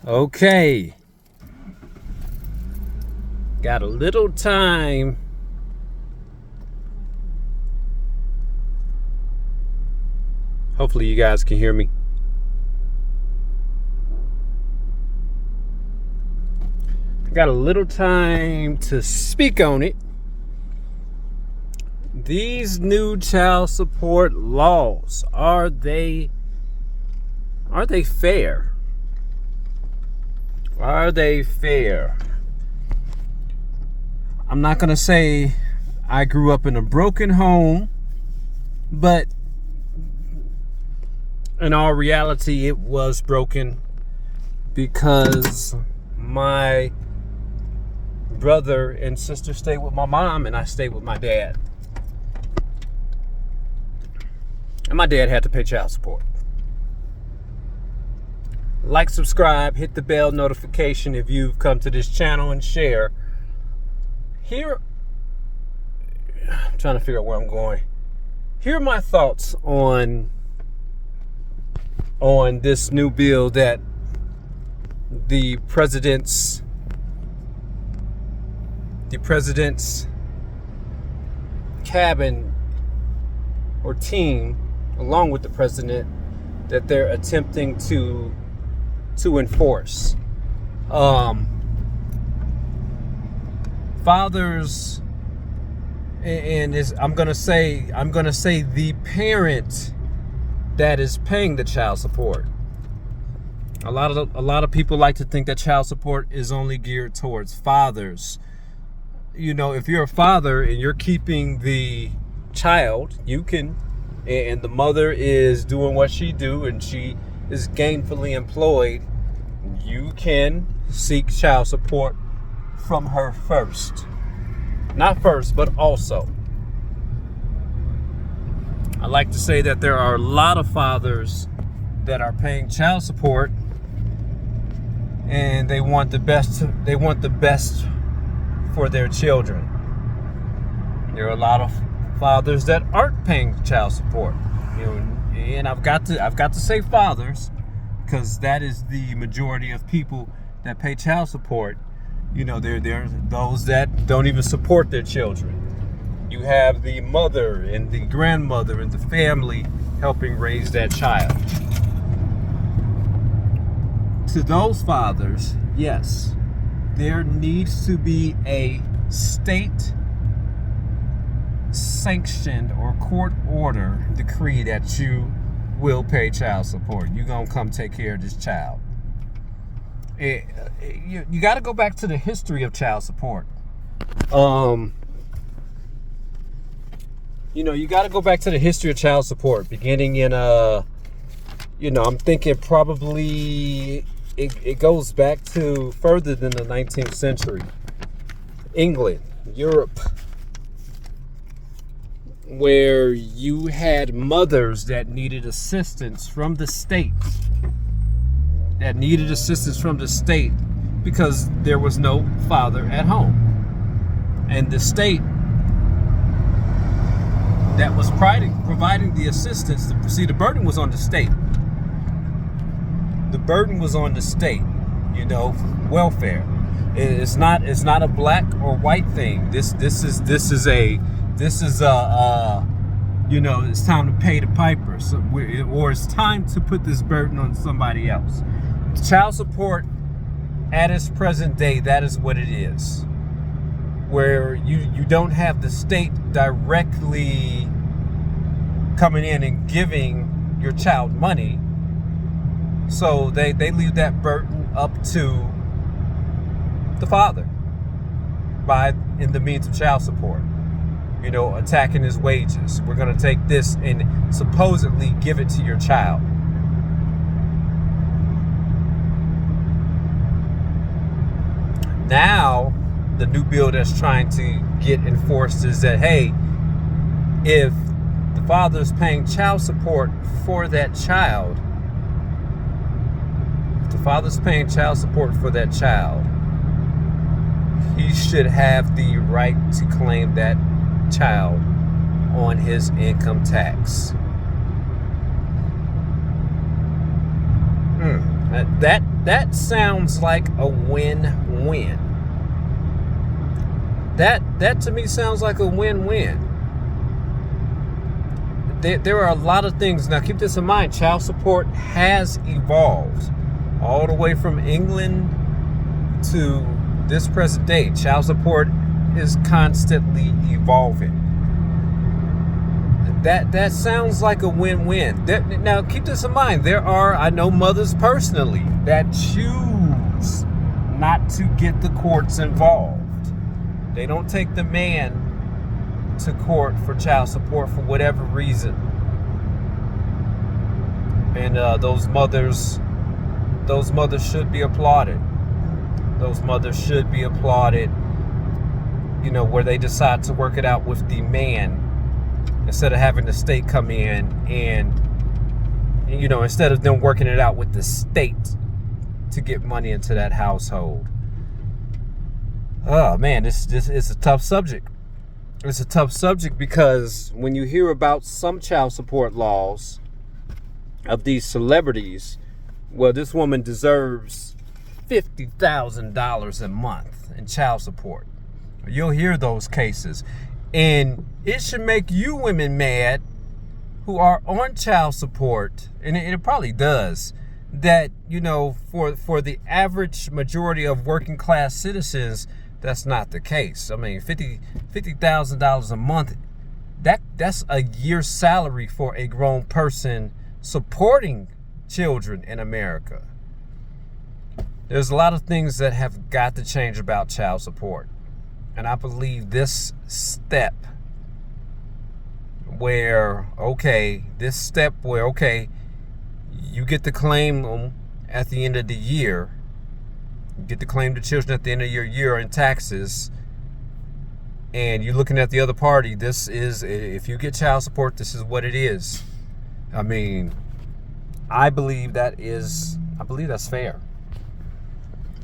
Okay, got a little time. Hopefully, you guys can hear me. Got a little time to speak on it. These new child support laws, are they fair? Are they fair? I'm not going to say I grew up in a broken home, but in all reality, it was broken because my brother and sister stayed with my mom and I stayed with my dad. And my dad had to pay child support. Like, subscribe, hit the bell notification if you've come to this channel, and share. I'm trying to figure out where I'm going. Here are my thoughts on this new bill that the president's cabinet or team, along with the president, that they're attempting to enforce. Fathers, and I'm gonna say the parent that is paying the child support. A lot of people like to think that child support is only geared towards fathers. You know, if you're a father and you're keeping the child, you can, and the mother is doing what she do and she is gainfully employed, you can seek child support from her first. Not first, but also. I like to say that there are a lot of fathers that are paying child support and they want the best for their children. There are a lot of fathers that aren't paying child support. You know, and I've got to say fathers, because that is the majority of people that pay child support. You know, there are those that don't even support their children. You have the mother and the grandmother and the family helping raise that child. To those fathers, yes, there needs to be a state sanctioned or court order decree that you will pay child support. You're going to come take care of this child. You got to go back to the history of child support. You got to go back to the history of child support, beginning in, I'm thinking probably it goes back to further than the 19th century. England, Europe, where you had mothers that needed assistance from the state. Because there was no father at home. And the state that was providing the assistance, the burden was on the state. The burden was on the state, welfare. It's not a black or white thing. This is it's time to pay the piper, or it's time to put this burden on somebody else. Child support at its present day, that is what it is. Where you don't have the state directly coming in and giving your child money. So they leave that burden up to the father in the means of child support. Attacking his wages. We're going to take this and supposedly give it to your child. Now, the new bill that's trying to get enforced is that, hey, if the father's paying child support for that child, he should have the right to claim that child on his income tax. That sounds like a win-win. That to me sounds like a win-win. There are a lot of things. Now keep this in mind, child support has evolved all the way from England to this present day. Child support is constantly evolving. That sounds like a win-win. Now keep this in mind, I know mothers personally that choose not to get the courts involved. They don't take the man to court for child support for whatever reason. And those mothers should be applauded. Those mothers should be applauded, where they decide to work it out with the man instead of having the state come in and, instead of them working it out with the state to get money into that household. Oh man, this is a tough subject. It's a tough subject because when you hear about some child support laws of these celebrities, well, this woman deserves $50,000 a month in child support. You'll hear those cases. And it should make you women mad who are on child support, and it probably does, that, for the average majority of working class citizens, that's not the case. I mean, $50,000 a month, that's a year's salary for a grown person supporting children in America. There's a lot of things that have got to change about child support. And I believe this step where, you get to claim them at the end of the year. You get to claim the children at the end of your year in taxes, and you're looking at the other party. This is, if you get child support, this is what it is. I mean, I believe that's fair.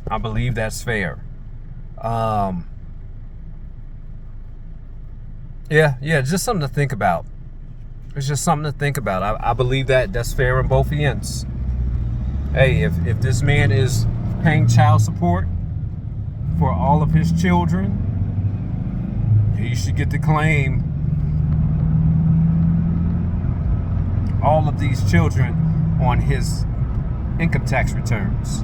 I believe that's fair. Yeah, just something to think about. It's just something to think about. I believe that's fair on both ends. Hey, if this man is paying child support for all of his children, he should get to claim all of these children on his income tax returns.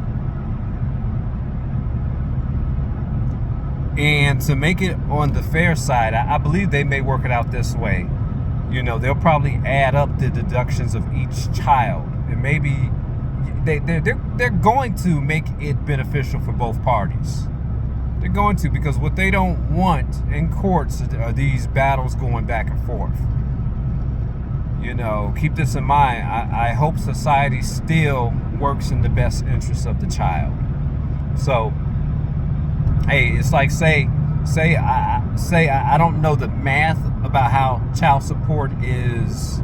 And to make it on the fair side, I believe they may work it out this way. They'll probably add up the deductions of each child, and maybe they're going to make it beneficial for both parties. They're going to, because what they don't want in courts are these battles going back and forth. Keep this in mind. I hope society still works in the best interest of the child. So, hey, it's like say I don't know the math about how child support is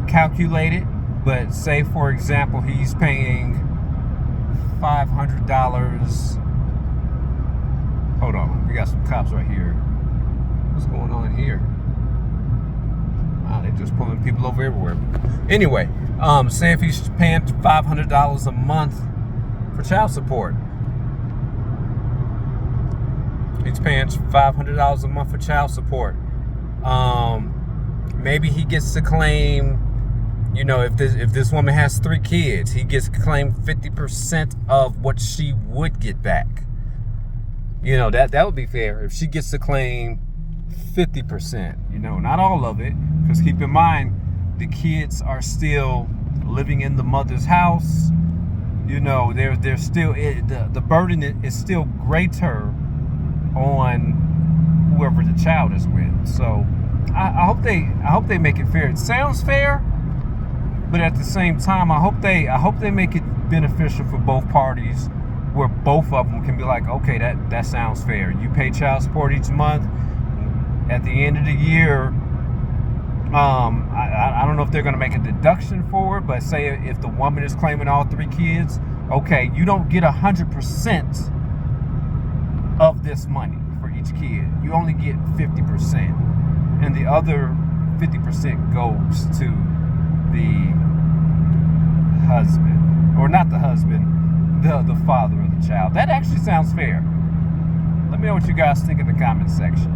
calculated, but say, for example, he's paying $500. Hold on, we got some cops right here. What's going on here? Wow, they're just pulling people over everywhere. Anyway, say if he's paying $500 a month for child support. He's paying $500 a month for child support. Maybe he gets to claim, if this woman has 3 kids, he gets to claim 50% of what she would get back. That would be fair if she gets to claim 50%. Not all of it, because keep in mind, the kids are still living in the mother's house. They're still, the burden is still greater on whoever the child is with. So I hope they make it fair. It sounds fair, but at the same time, I hope they make it beneficial for both parties, where both of them can be like, okay, that sounds fair. You pay child support each month. At the end of the year, I don't know if they're going to make a deduction for it, but say if the woman is claiming all 3 kids, okay, you don't get 100% of this money for each kid. You only get 50%, and the other 50% goes to the husband or not the husband, the father of the child. That actually sounds fair. Let me know what you guys think in the comment section.